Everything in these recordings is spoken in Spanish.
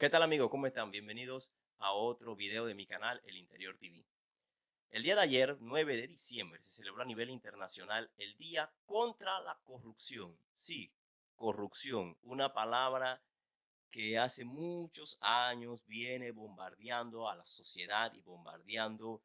¿Qué tal amigos? ¿Cómo están? Bienvenidos a otro video de mi canal El Interior TV. El día de ayer, 9 de diciembre, se celebró a nivel internacional el Día contra la Corrupción. Sí, corrupción, una palabra que hace muchos años viene bombardeando a la sociedad y bombardeando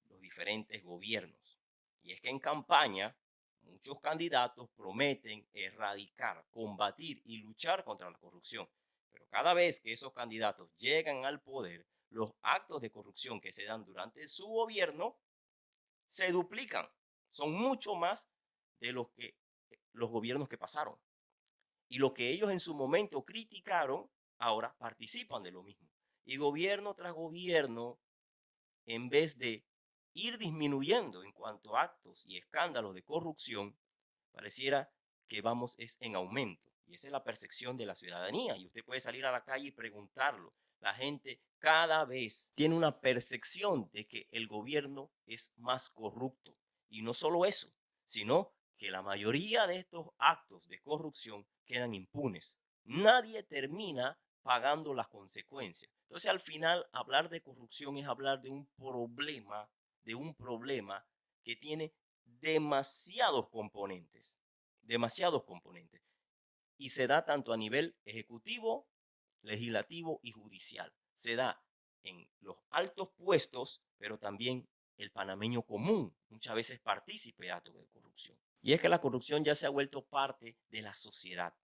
los diferentes gobiernos. Y es que en campaña muchos candidatos prometen erradicar, combatir y luchar contra la corrupción. Pero cada vez que esos candidatos llegan al poder, los actos de corrupción que se dan durante su gobierno se duplican. Son mucho más de los gobiernos que pasaron. Y lo que ellos en su momento criticaron, ahora participan de lo mismo. Y gobierno tras gobierno, en vez de ir disminuyendo en cuanto a actos y escándalos de corrupción, pareciera que vamos es en aumento. Y esa es la percepción de la ciudadanía. Y usted puede salir a la calle y preguntarlo. La gente cada vez tiene una percepción de que el gobierno es más corrupto. Y no solo eso, sino que la mayoría de estos actos de corrupción quedan impunes. Nadie termina pagando las consecuencias. Entonces, al final, hablar de corrupción es hablar de un problema que tiene demasiados componentes, y se da tanto a nivel ejecutivo, legislativo y judicial. Se da en los altos puestos, pero también el panameño común, muchas veces partícipe de actos de corrupción. Y es que la corrupción ya se ha vuelto parte de la sociedad.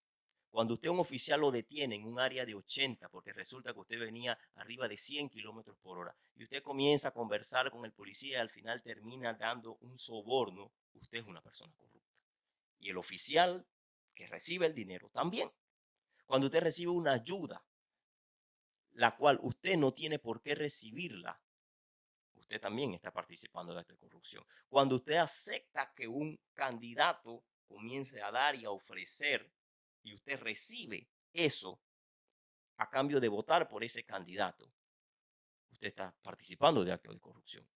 Cuando usted un oficial lo detiene en un área de 80, porque resulta que usted venía arriba de 100 kilómetros por hora, y usted comienza a conversar con el policía y al final termina dando un soborno, usted es una persona corrupta. Y el oficial que recibe el dinero también. Cuando usted recibe una ayuda, la cual usted no tiene por qué recibirla, usted también está participando de esta corrupción. Cuando usted acepta que un candidato comience a dar y a ofrecer y usted recibe eso a cambio de votar por ese candidato, usted está participando de actos de corrupción.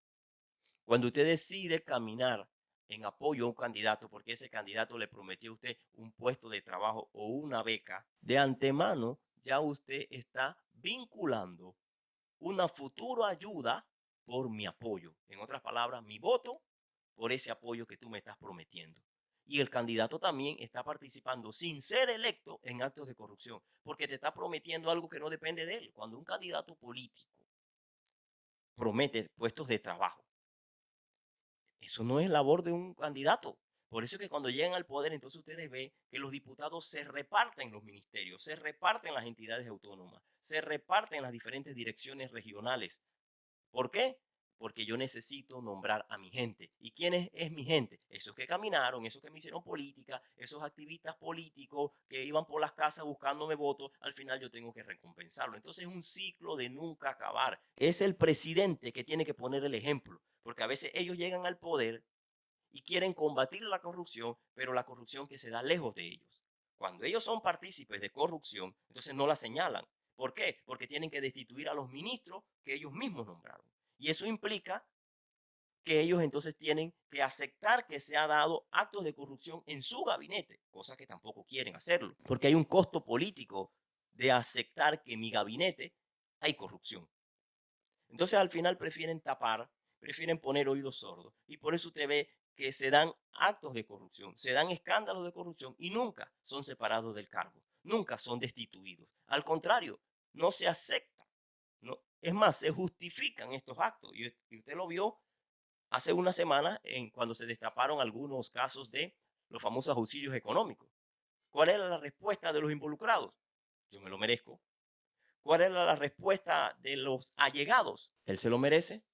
Cuando usted decide caminar en apoyo a un candidato porque ese candidato le prometió a usted un puesto de trabajo o una beca, de antemano ya usted está vinculando una futura ayuda por mi apoyo. En otras palabras, mi voto por ese apoyo que tú me estás prometiendo. Y el candidato también está participando sin ser electo en actos de corrupción, porque te está prometiendo algo que no depende de él. Cuando un candidato político promete puestos de trabajo, eso no es labor de un candidato. Por eso es que cuando llegan al poder, entonces ustedes ven que los diputados se reparten los ministerios, se reparten las entidades autónomas, se reparten las diferentes direcciones regionales. ¿Por qué? Porque yo necesito nombrar a mi gente. ¿Y quién es mi gente? Esos que caminaron, esos que me hicieron política, esos activistas políticos que iban por las casas buscándome votos, al final yo tengo que recompensarlo. Entonces es un ciclo de nunca acabar. Es el presidente que tiene que poner el ejemplo, porque a veces ellos llegan al poder y quieren combatir la corrupción, pero la corrupción que se da lejos de ellos. Cuando ellos son partícipes de corrupción, entonces no la señalan. ¿Por qué? Porque tienen que destituir a los ministros que ellos mismos nombraron. Y eso implica que ellos entonces tienen que aceptar que se ha dado actos de corrupción en su gabinete, cosa que tampoco quieren hacerlo, porque hay un costo político de aceptar que en mi gabinete hay corrupción. Entonces al final prefieren tapar, prefieren poner oídos sordos. Y por eso usted ve que se dan actos de corrupción, se dan escándalos de corrupción y nunca son separados del cargo, nunca son destituidos. Al contrario, no se acepta. No, es más, se justifican estos actos. Y usted lo vio hace una semana en cuando se destaparon algunos casos de los famosos auxilios económicos. ¿Cuál era la respuesta de los involucrados? Yo me lo merezco. ¿Cuál era la respuesta de los allegados? Él se lo merece,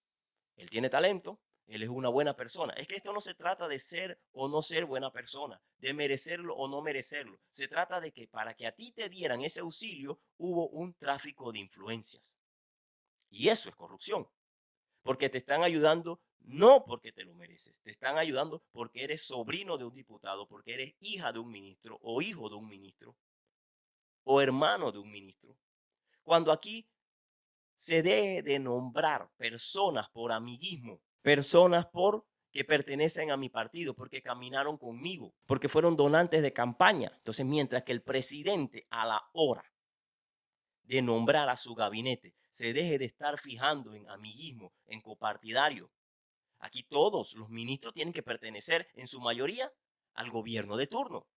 él tiene talento, él es una buena persona. Es que esto no se trata de ser o no ser buena persona, de merecerlo o no merecerlo. Se trata de que para que a ti te dieran ese auxilio hubo un tráfico de influencias. Y eso es corrupción, porque te están ayudando no porque te lo mereces, te están ayudando porque eres sobrino de un diputado, porque eres hija de un ministro o hijo de un ministro o hermano de un ministro. Cuando aquí se debe de nombrar personas por amiguismo, personas por que pertenecen a mi partido, porque caminaron conmigo, porque fueron donantes de campaña. Entonces, mientras que el presidente a la hora de nombrar a su gabinete, se deje de estar fijando en amiguismo, en copartidario. Aquí todos los ministros tienen que pertenecer en su mayoría al gobierno de turno.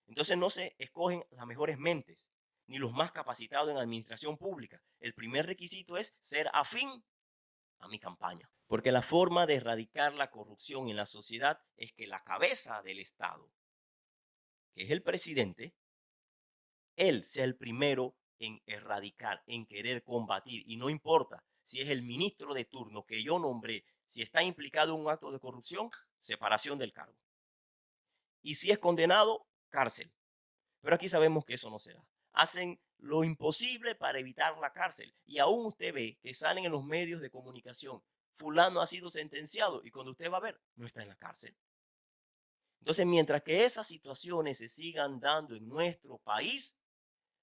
Entonces no se escogen las mejores mentes ni los más capacitados en administración pública. El primer requisito es ser afín a mi campaña. Porque la forma de erradicar la corrupción en la sociedad es que la cabeza del Estado, que es el presidente, él sea el primero en erradicar, en querer combatir. Y no importa si es el ministro de turno que yo nombré, si está implicado en un acto de corrupción, separación del cargo. Y si es condenado, cárcel. Pero aquí sabemos que eso no se da. Hacen lo imposible para evitar la cárcel. Y aún usted ve que salen en los medios de comunicación, fulano ha sido sentenciado y cuando usted va a ver, no está en la cárcel. Entonces, mientras que esas situaciones se sigan dando en nuestro país,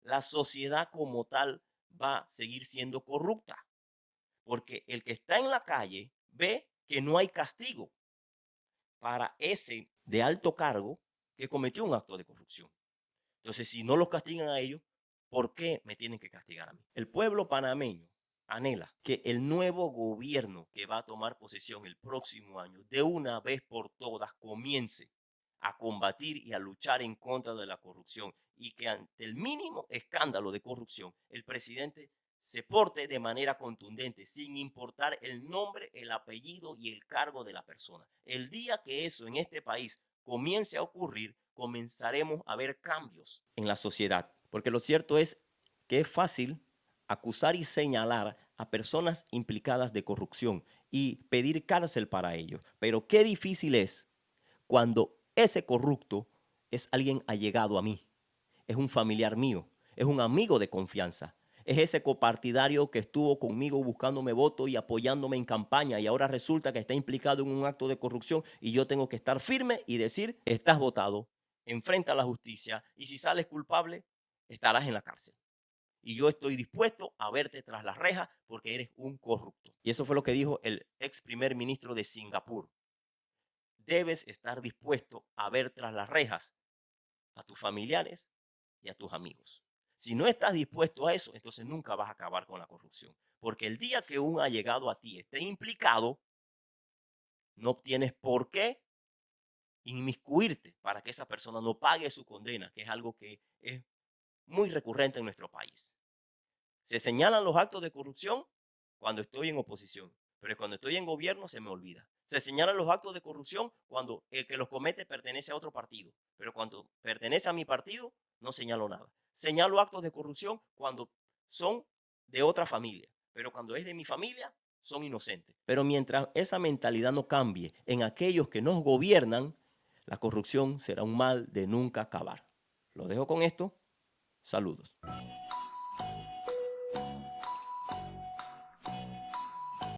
la sociedad como tal va a seguir siendo corrupta. Porque el que está en la calle ve que no hay castigo para ese de alto cargo que cometió un acto de corrupción. Entonces, si no los castigan a ellos, ¿por qué me tienen que castigar a mí? El pueblo panameño anhela que el nuevo gobierno que va a tomar posesión el próximo año, de una vez por todas, comience a combatir y a luchar en contra de la corrupción y que ante el mínimo escándalo de corrupción, el presidente se porte de manera contundente, sin importar el nombre, el apellido y el cargo de la persona. El día que eso en este país comience a ocurrir, comenzaremos a ver cambios en la sociedad. Porque lo cierto es que es fácil acusar y señalar a personas implicadas de corrupción y pedir cárcel para ellos. Pero qué difícil es cuando ese corrupto es alguien allegado a mí, es un familiar mío, es un amigo de confianza. Es ese copartidario que estuvo conmigo buscándome votos y apoyándome en campaña y ahora resulta que está implicado en un acto de corrupción y yo tengo que estar firme y decir, estás votado, enfrenta a la justicia y si sales culpable, estarás en la cárcel. Y yo estoy dispuesto a verte tras las rejas porque eres un corrupto. Y eso fue lo que dijo el ex primer ministro de Singapur. Debes estar dispuesto a ver tras las rejas a tus familiares y a tus amigos. Si no estás dispuesto a eso, entonces nunca vas a acabar con la corrupción. Porque el día que un allegado a ti esté implicado, no tienes por qué inmiscuirte para que esa persona no pague su condena, que es algo que es muy recurrente en nuestro país. Se señalan los actos de corrupción cuando estoy en oposición, pero cuando estoy en gobierno se me olvida. Se señalan los actos de corrupción cuando el que los comete pertenece a otro partido, pero cuando pertenece a mi partido no señalo nada. Señalo actos de corrupción cuando son de otra familia, pero cuando es de mi familia son inocentes. Pero mientras esa mentalidad no cambie en aquellos que nos gobiernan, la corrupción será un mal de nunca acabar. Lo dejo con esto. Saludos.